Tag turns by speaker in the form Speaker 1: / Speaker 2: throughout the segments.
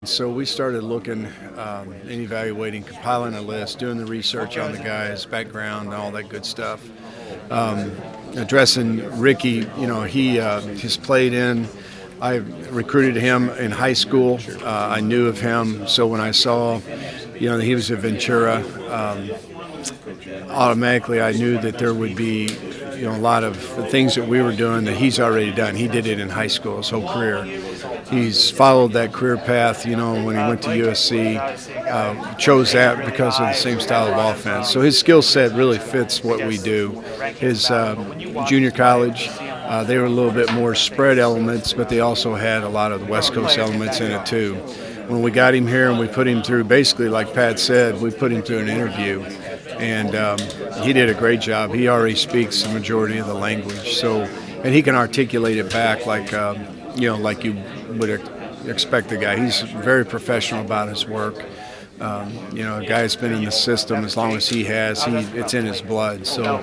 Speaker 1: So we started looking and evaluating, compiling a list, doing the research on the guy's background and all that good stuff. Addressing Ricky, he has played in. I recruited him in high school. I knew of him, so when I saw, that he was at Ventura, automatically I knew that there would be, a lot of the things that we were doing that he's already done. He did it in high school his whole career. He's followed that career path, when he went to USC, chose that because of the same style of offense. So his skill set really fits what we do. His junior college, they were a little bit more spread elements, but they also had a lot of the West Coast elements in it too. When we got him here and we put him through, basically like Pat said, we put him through an interview, and he did a great job. He already speaks the majority of the language, and he can articulate it back like you would expect the guy. He's very professional about his work. A guy that's been in the system as long as he has, it's in his blood. So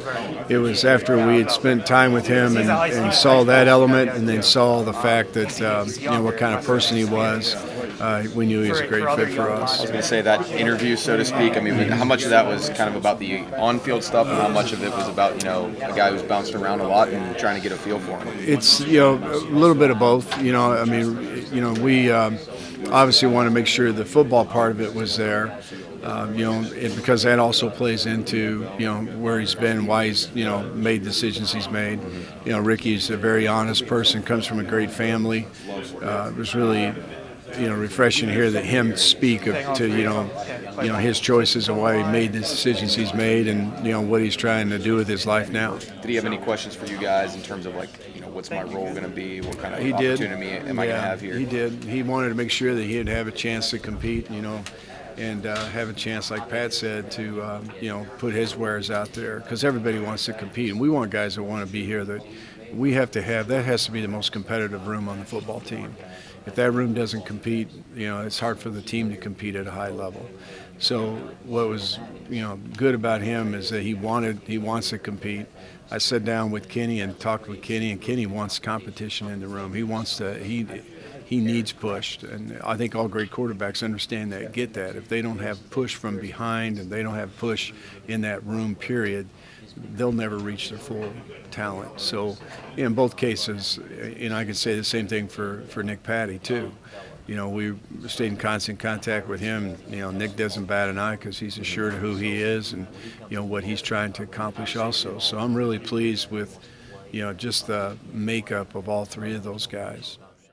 Speaker 1: it was after we had spent time with him and saw that element, and then saw the fact that what kind of person he was. We knew he was a great fit for us.
Speaker 2: I was going to say that interview, so to speak. I mean, how much of that was kind of about the on-field stuff, and how much of it was about a guy who's bounced around a lot and trying to get a feel for him?
Speaker 1: It's a little bit of both. We obviously want to make sure the football part of it was there. Because that also plays into where he's been, why he's made decisions he's made. Ricky's a very honest person, comes from a great family. It was really refreshing to hear that him speak to his choices and why he made the decisions he's made, and what he's trying to do with his life now.
Speaker 2: Did he have any questions for you guys in terms of what's my role going to be? What kind of opportunity am I going to have here?
Speaker 1: He did. He wanted to make sure that he'd have a chance to compete, and have a chance, like Pat said, to put his wares out there, because everybody wants to compete, and we want guys that want to be here. That has to be the most competitive room on the football team. If that room doesn't compete, it's hard for the team to compete at a high level. So what was good about him is that he wants to compete. I sat down with Kenny and talked with Kenny, and Kenny wants competition in the room. He needs pushed, and I think all great quarterbacks understand that, get that. If they don't have push from behind and they don't have push in that room, period, they'll never reach their full talent. So in both cases, I could say the same thing for Nick Patty too. We stayed in constant contact with him. Nick doesn't bat an eye because he's assured of who he is and what he's trying to accomplish also. So I'm really pleased with just the makeup of all three of those guys.